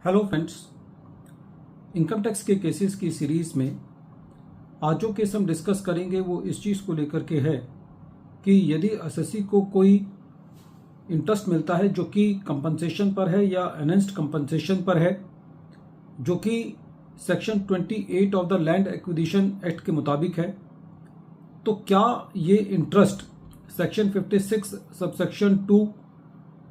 Hello friends, income tax के cases की series में आज जो केस हम डिस्कस करेंगे वो इस चीज़ को लेकर के है कि यदि एसएससी को कोई इंटरेस्ट मिलता है जो कि कंपनसेशन पर है या एनहेंस्ड कंपनसेशन पर है, जो कि section 28 of the land acquisition act के मुताबिक है, तो क्या ये इंटरेस्ट सेक्शन 56 सबसेक्शन 2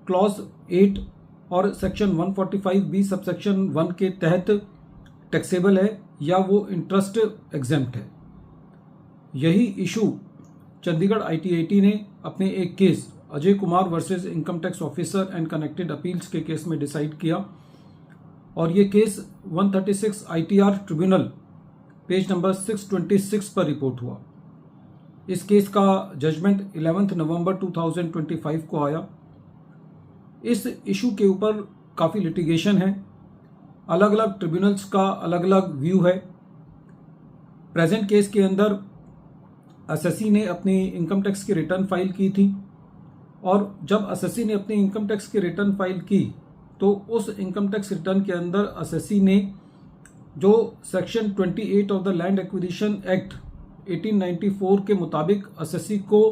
क्लॉज 8 और सेक्शन 145 बी सबसेक्शन 1 के तहत टैक्सेबल है या वो इंटरेस्ट एग्जेम्प्ट है। यही इशू चंडीगढ़ ITAT ने अपने एक case Ajay Kumar versus income tax officer and connected appeals के केस में डिसाइड किया और ये case 136 ITR tribunal page number 626 पर रिपोर्ट हुआ। इस केस का जजमेंट 11 नवंबर 2025 को आया। इस इशू के ऊपर काफ़ी लिटिगेशन है, अलग अलग ट्रिब्यूनल्स का अलग अलग व्यू है। प्रेजेंट केस के अंदर एसएससी ने अपनी इनकम टैक्स की रिटर्न फाइल की थी और जब एसएससी ने अपनी इनकम टैक्स की रिटर्न फाइल की तो उस इनकम टैक्स रिटर्न के अंदर एसएससी ने जो section 28 of the land acquisition act 1894 के मुताबिक एसएससी को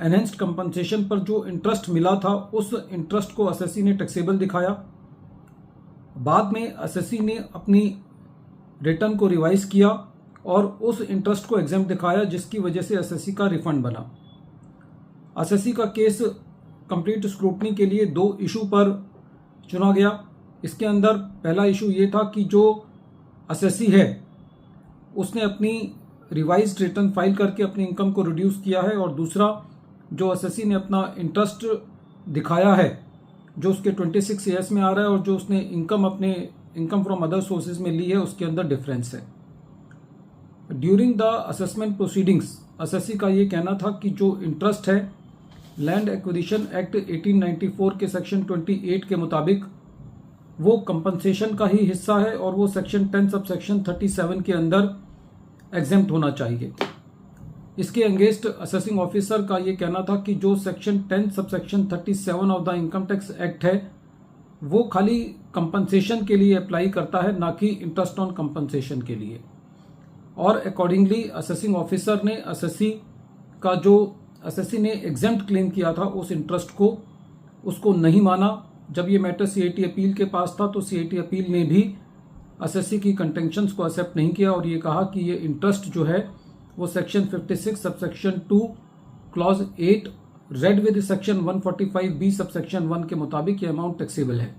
एनहेंस्ड कंपनसेशन पर जो इंटरेस्ट मिला था उस इंटरेस्ट को एसएससी ने टैक्सेबल दिखाया। बाद में एसएससी ने अपनी रिटर्न को रिवाइज किया और उस इंटरेस्ट को एग्जेम्प्ट दिखाया, जिसकी वजह से एसएससी का रिफंड बना। एसएससी का केस कंप्लीट स्क्रूटनी के लिए दो इशू पर चुना गया। इसके अंदर पहला इशू ये था कि जो एसएससी है उसने अपनी रिवाइज्ड रिटर्न फाइल करके अपनी इनकम को रिड्यूस किया है, और दूसरा जो एसएससी ने अपना इंटरेस्ट दिखाया है जो उसके 26 ईयर्स में आ रहा है और जो उसने इनकम फ्रॉम अदर सोर्सेज में ली है उसके अंदर डिफरेंस है। During the assessment proceedings SSC का ये कहना था कि जो इंटरेस्ट है लैंड एक्विजिशन एक्ट 1894 के सेक्शन 28 के मुताबिक वो कंपनसेशन का ही हिस्सा है और वो सेक्शन 10 सब सेक्शन 37 के अंदर एग्जेम्प्ट होना चाहिए। इसके अगेंस्ट असेसिंग ऑफिसर का ये कहना था कि जो section 10 sub section 37 of the income tax act है वो खाली कंपनसेशन के लिए अप्लाई करता है, ना कि इंटरेस्ट ऑन कंपनसेशन के लिए। और अकॉर्डिंगली असेसिंग ऑफिसर ने एसएससी ने एग्जेम्प्ट क्लेम किया था उस इंटरेस्ट को, उसको नहीं माना। जब ये मैटर CIT अपील के पास था तो CIT अपील ने भी एसएससी की कंटेंशंस को एक्सेप्ट नहीं किया और ये कहा कि ये इंटरेस्ट जो है वो section 56 subsection 2 clause 8 read with section 145 B subsection 1 के मुताबिक ये अमाउंट टैक्सेबल है।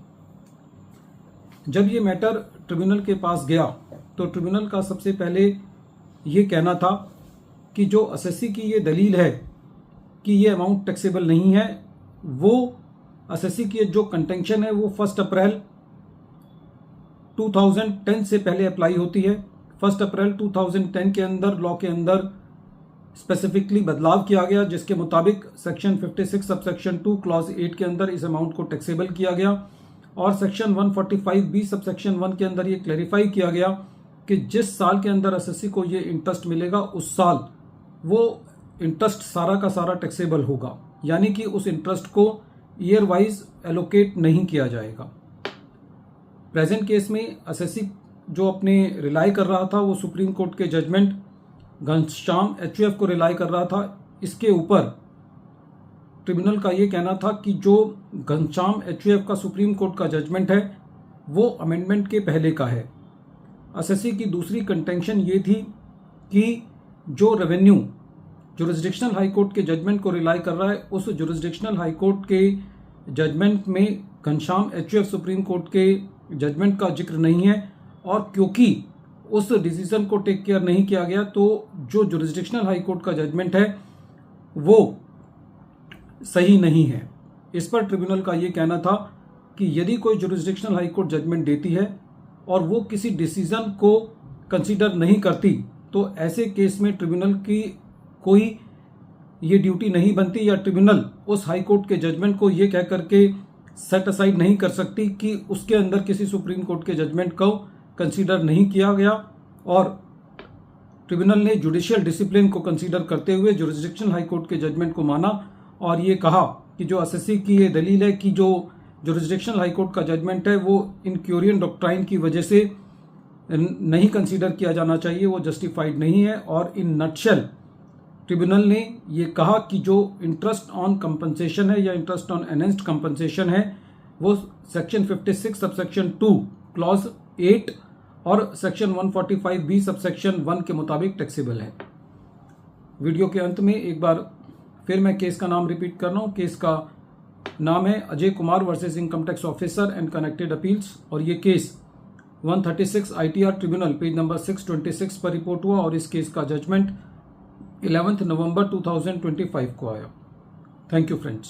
जब ये मैटर ट्रिब्यूनल के पास गया तो ट्रिब्यूनल का सबसे पहले ये कहना था कि जो एसएससी की ये दलील है कि ये अमाउंट टैक्सेबल नहीं है, वो एसएससी की जो कंटेंशन है वो 1 अप्रैल 2010 से पहले अप्लाई होती है। 1 अप्रैल 2010 के अंदर लॉ के अंदर स्पेसिफिकली बदलाव किया गया, जिसके मुताबिक सेक्शन 56 सबसेक्शन 2 क्लॉज 8 के अंदर इस अमाउंट को टैक्सेबल किया गया और सेक्शन 145 बी सबसेक्शन 1 के अंदर ये क्लैरिफाई किया गया कि जिस साल के अंदर एसएससी को ये इंटरेस्ट मिलेगा उस साल वो इंटरेस्ट सारा का सारा टैक्सेबल होगा, यानी कि उस इंटरेस्ट को ईयर वाइज एलोकेट नहीं किया जाएगा। प्रेजेंट केस में एसएससी जो अपने रिलाई कर रहा था वो सुप्रीम कोर्ट के जजमेंट घनश्याम HUF को रिलाई कर रहा था। इसके ऊपर ट्रिब्यूनल का ये कहना था कि जो घनश्याम HUF का सुप्रीम कोर्ट का जजमेंट है वो अमेंडमेंट के पहले का है। एसएससी की दूसरी कंटेंशन ये थी कि जो रेवेन्यू जुरिस्डिक्शनल हाई कोर्ट के जजमेंट को रिलाई कर रहा है उस जुरिस्डिक्शनल हाई कोर्ट के जजमेंट में घनश्याम HUF सुप्रीम कोर्ट के जजमेंट का जिक्र नहीं है, और क्योंकि उस डिसीजन को टेक केयर नहीं किया गया तो जो जुरिस्डिक्शनल हाई कोर्ट का जजमेंट है वो सही नहीं है। इस पर ट्रिब्यूनल का ये कहना था कि यदि कोई जुरिस्डिक्शनल हाई कोर्ट जजमेंट देती है और वो किसी डिसीजन को कंसीडर नहीं करती तो ऐसे केस में ट्रिब्यूनल की कोई ये ड्यूटी नहीं बनती या ट्रिब्यूनल उस हाई कोर्ट के जजमेंट को ये कह करके सेट असाइड नहीं कर सकती कि उसके अंदर किसी सुप्रीम कोर्ट के जजमेंट को कंसीडर नहीं किया गया, और ट्रिब्यूनल ने जुडिशियल डिसिप्लिन को कंसीडर करते हुए जुरिस्डिक्शनल हाई कोर्ट के जजमेंट को माना और ये कहा कि जो एसएससी की ये दलील है कि जो जुरिस्डिक्शनल हाई कोर्ट का जजमेंट है वो इन क्यूरियन डॉक्ट्राइन की वजह से नहीं कंसीडर किया जाना चाहिए, वो जस्टिफाइड नहीं है। और इन नटशेल ट्रिब्यूनल ने ये कहा कि जो इंटरेस्ट ऑन कंपनसेशन है या इंटरेस्ट ऑन एनहेंस्ड कंपनसेशन है वो सेक्शन 56 सबसेक्शन 2 क्लॉज 8 और सेक्शन 145 सबसेक्शन 1 के मुताबिक टैक्सेबल है। वीडियो के अंत में एक बार फिर मैं केस का नाम रिपीट कर रहा हूँ। केस का नाम है Ajay Kumar versus income tax officer and connected appeals, और ये case 136 ITR tribunal page number 626 पर रिपोर्ट हुआ और इस केस का जजमेंट 11 नवंबर 2025 को आया। Thank you friends.